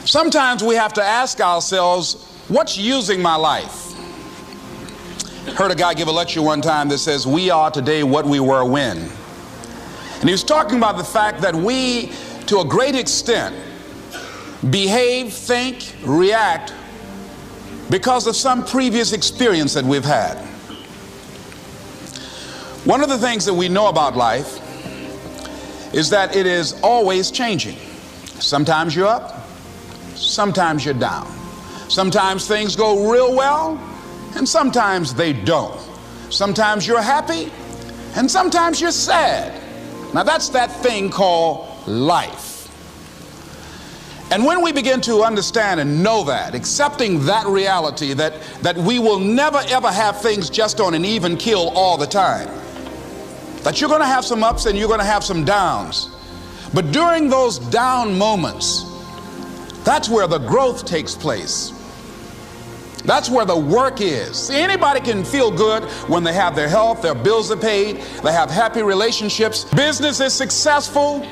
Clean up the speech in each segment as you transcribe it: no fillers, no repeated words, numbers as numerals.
Sometimes we have to ask ourselves, what's using my life? Heard a guy give a lecture one time that says, we are today what we were when. And he was talking about the fact that we, to a great extent, behave, think, react because of some previous experience that we've had. One of the things that we know about life is that it is always changing. Sometimes you're up, sometimes you're down. Sometimes things go real well, and sometimes they don't. Sometimes you're happy, and sometimes you're sad. Now that's that thing called life. And when we begin to understand and know that, accepting that reality that we will never ever have things just on an even keel all the time, that you're going to have some ups and you're going to have some downs, but during those down moments, that's where the growth takes place. That's where the work is. See, anybody can feel good when they have their health, their bills are paid, they have happy relationships, business is successful.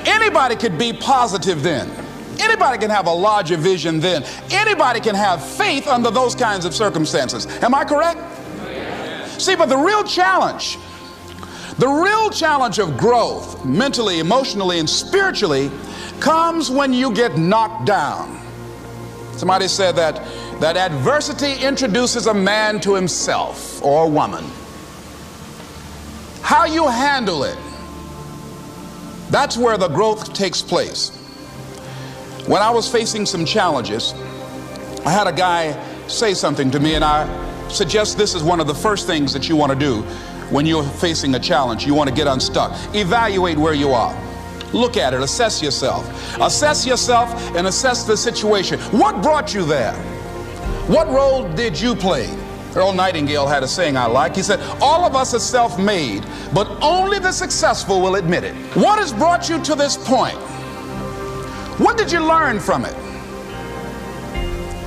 Anybody could be positive then. Anybody can have a larger vision then. Anybody can have faith under those kinds of circumstances. Am I correct? See, but the real challenge of growth, mentally, emotionally, and spiritually, comes when you get knocked down. Somebody said that adversity introduces a man to himself or a woman. How you handle it, that's where the growth takes place. When I was facing some challenges, I had a guy say something to me, and I suggest this is one of the first things that you want to do when you're facing a challenge. You want to get unstuck. Evaluate where you are. Look at it. Assess yourself. Assess yourself and assess the situation. What brought you there? What role did you play? Earl Nightingale had a saying I like. He said, all of us are self-made, but only the successful will admit it. What has brought you to this point? What did you learn from it?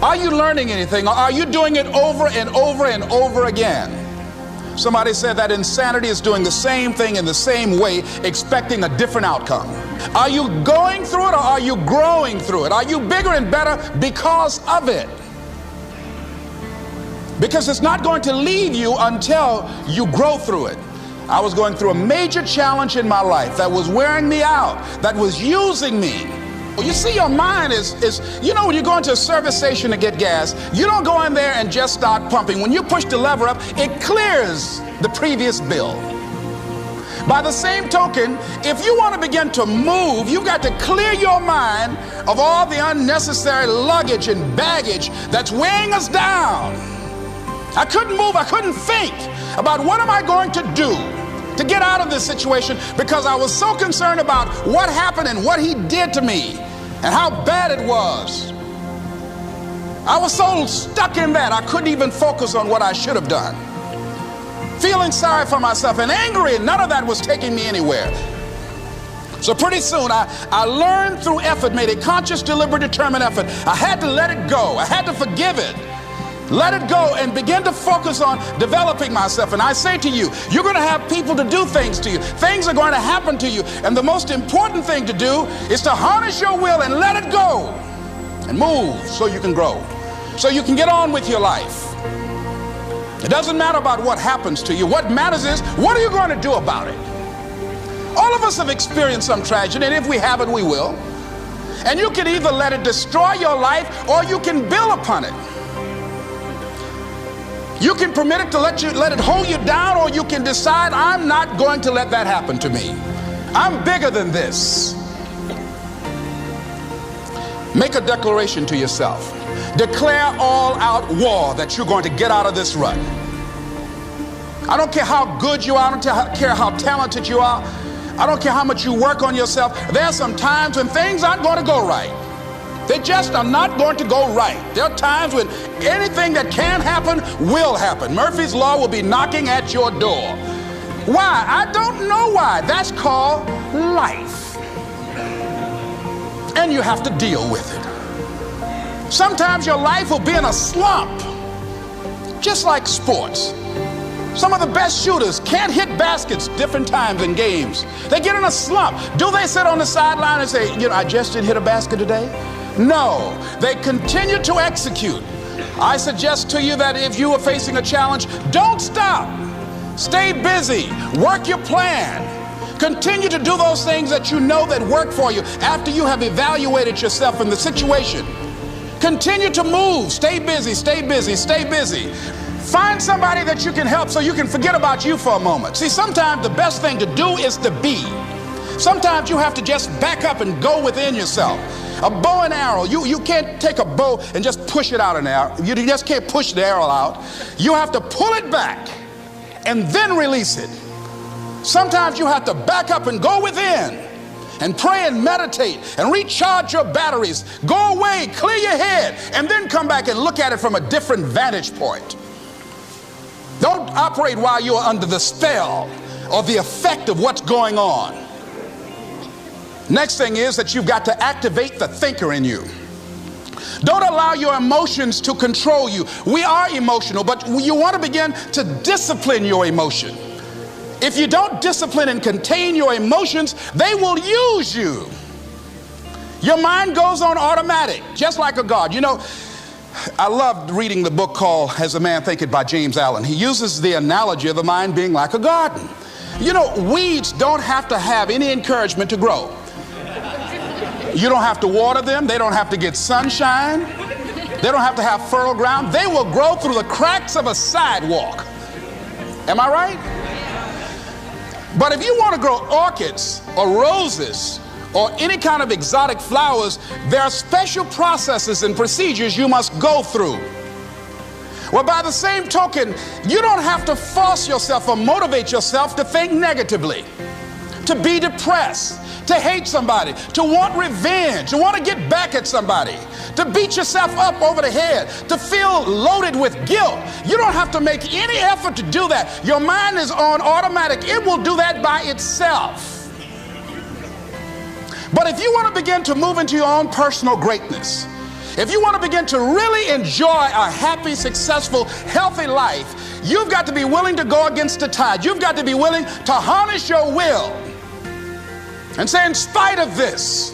Are you learning anything, or are you doing it over and over and over again? Somebody said that insanity is doing the same thing in the same way, expecting a different outcome. Are you going through it, or are you growing through it? Are you bigger and better because of it? Because it's not going to leave you until you grow through it. I was going through a major challenge in my life that was wearing me out, that was using me. You see, your mind is when you go into a service station to get gas, you don't go in there and just start pumping. When you push the lever up, it clears the previous bill. By the same token, if you want to begin to move, you've got to clear your mind of all the unnecessary luggage and baggage that's weighing us down. I couldn't move, I couldn't think about what am I going to do to get out of this situation, because I was so concerned about what happened and what he did to me and how bad it was. I was so stuck in that I couldn't even focus on what I should have done. Feeling sorry for myself and angry, and none of that was taking me anywhere. So pretty soon I learned through effort, made a conscious, deliberate, determined effort. I had to let it go. I had to forgive it. Let it go and begin to focus on developing myself. And I say to you, you're going to have people to do things to you. Things are going to happen to you. And the most important thing to do is to harness your will and let it go and move so you can grow, so you can get on with your life. It doesn't matter about what happens to you. What matters is, what are you going to do about it? All of us have experienced some tragedy, and if we haven't, we will. And you can either let it destroy your life, or you can build upon it. You can permit it to let it hold you down, or you can decide, I'm not going to let that happen to me. I'm bigger than this. Make a declaration to yourself. Declare all out war that you're going to get out of this rut. I don't care how good you are. I don't care how talented you are. I don't care how much you work on yourself. There are some times when things aren't going to go right. They just are not going to go right. There are times when anything that can happen will happen. Murphy's Law will be knocking at your door. Why? I don't know why. That's called life. And you have to deal with it. Sometimes your life will be in a slump, just like sports. Some of the best shooters can't hit baskets different times in games. They get in a slump. Do they sit on the sideline and say, I just didn't hit a basket today? No, they continue to execute. I suggest to you that if you are facing a challenge, don't stop. Stay busy. Work your plan. Continue to do those things that you know that work for you after you have evaluated yourself in the situation. Continue to move. Stay busy, stay busy, stay busy. Find somebody that you can help so you can forget about you for a moment. See, sometimes the best thing to do is to be. Sometimes you have to just back up and go within yourself. A bow and arrow, you can't take a bow and just push it out an arrow. You just can't push the arrow out. You have to pull it back and then release it. Sometimes you have to back up and go within and pray and meditate and recharge your batteries. Go away, clear your head, and then come back and look at it from a different vantage point. Don't operate while you are under the spell or the effect of what's going on. Next thing is that you've got to activate the thinker in you. Don't allow your emotions to control you. We are emotional, but you want to begin to discipline your emotion. If you don't discipline and contain your emotions, they will use you. Your mind goes on automatic, just like a guard. You know, I loved reading the book called As a Man Thinketh by James Allen. He uses the analogy of the mind being like a garden. You know, weeds don't have to have any encouragement to grow. You don't have to water them. They don't have to get sunshine. They don't have to have fertile ground. They will grow through the cracks of a sidewalk. Am I right? But if you want to grow orchids or roses or any kind of exotic flowers, there are special processes and procedures you must go through. Well, by the same token, you don't have to force yourself or motivate yourself to think negatively, to be depressed, to hate somebody, to want revenge, to want to get back at somebody, to beat yourself up over the head, to feel loaded with guilt. You don't have to make any effort to do that. Your mind is on automatic. It will do that by itself. But if you want to begin to move into your own personal greatness, if you want to begin to really enjoy a happy, successful, healthy life, you've got to be willing to go against the tide. You've got to be willing to harness your will and say, in spite of this,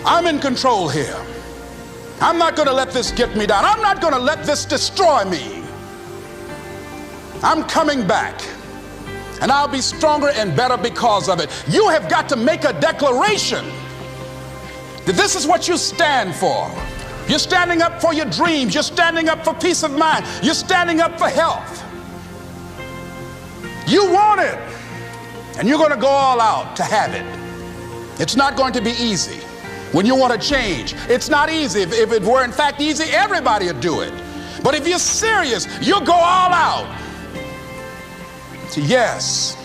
I'm in control here. I'm not going to let this get me down. I'm not going to let this destroy me. I'm coming back, and I'll be stronger and better because of it. You have got to make a declaration that this is what you stand for. You're standing up for your dreams. You're standing up for peace of mind. You're standing up for health. You want it, and you're going to go all out to have it. It's not going to be easy. When you want to change, it's not easy. If it were in fact easy, everybody would do it. But if you're serious, you'll go all out. So yes,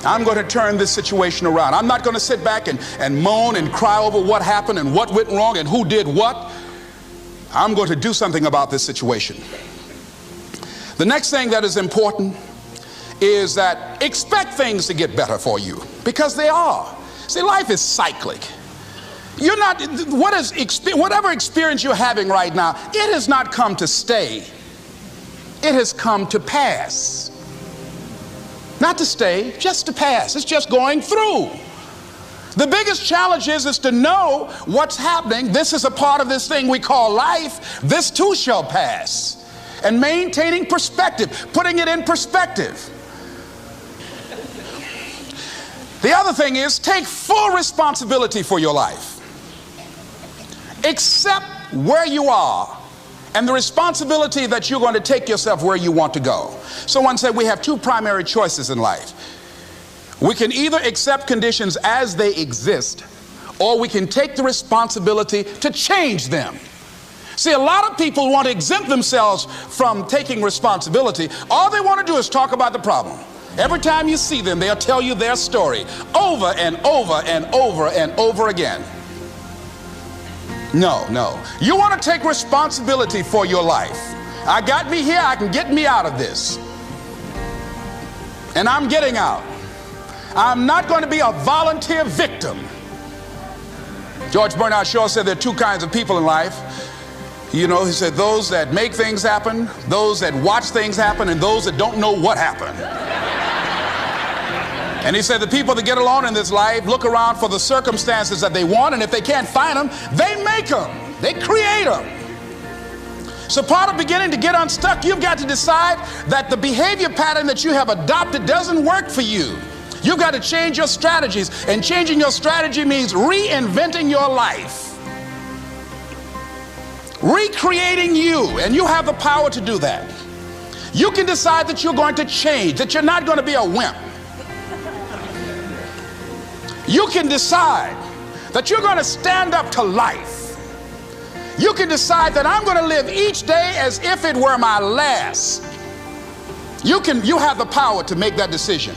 I'm going to turn this situation around. I'm not going to sit back and moan and cry over what happened and what went wrong and who did what. I'm going to do something about this situation. The next thing that is important is that expect things to get better for you, because they are. See, life is cyclic. You're not, whatever experience you're having right now, it has not come to stay. It has come to pass. Not to stay, just to pass. It's just going through. The biggest challenge is to know what's happening. This is a part of this thing we call life. This too shall pass. And maintaining perspective, putting it in perspective. The other thing is take full responsibility for your life. Accept where you are and the responsibility that you're going to take yourself where you want to go. Someone said we have two primary choices in life. We can either accept conditions as they exist, or we can take the responsibility to change them. See, a lot of people want to exempt themselves from taking responsibility. All they want to do is talk about the problem. Every time you see them, they'll tell you their story over and over and over and over again. No, no. You want to take responsibility for your life. I got me here, I can get me out of this. And I'm getting out. I'm not going to be a volunteer victim. George Bernard Shaw said there are two kinds of people in life. You know, he said those that make things happen, those that watch things happen, and those that don't know what happened. And he said the people that get alone in this life look around for the circumstances that they want, and if they can't find them, they make them. They create them. So part of beginning to get unstuck, you've got to decide that the behavior pattern that you have adopted doesn't work for you. You've got to change your strategies, and changing your strategy means reinventing your life, recreating you, and you have the power to do that. You can decide that you're going to change, that you're not going to be a wimp. You can decide that you're going to stand up to life. You can decide that I'm going to live each day as if it were my last. You have the power to make that decision.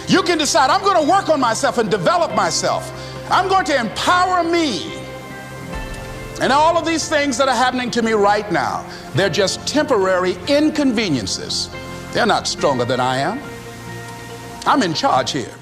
You can decide I'm going to work on myself and develop myself. I'm going to empower me. And all of these things that are happening to me right now, they're just temporary inconveniences. They're not stronger than I am. I'm in charge here.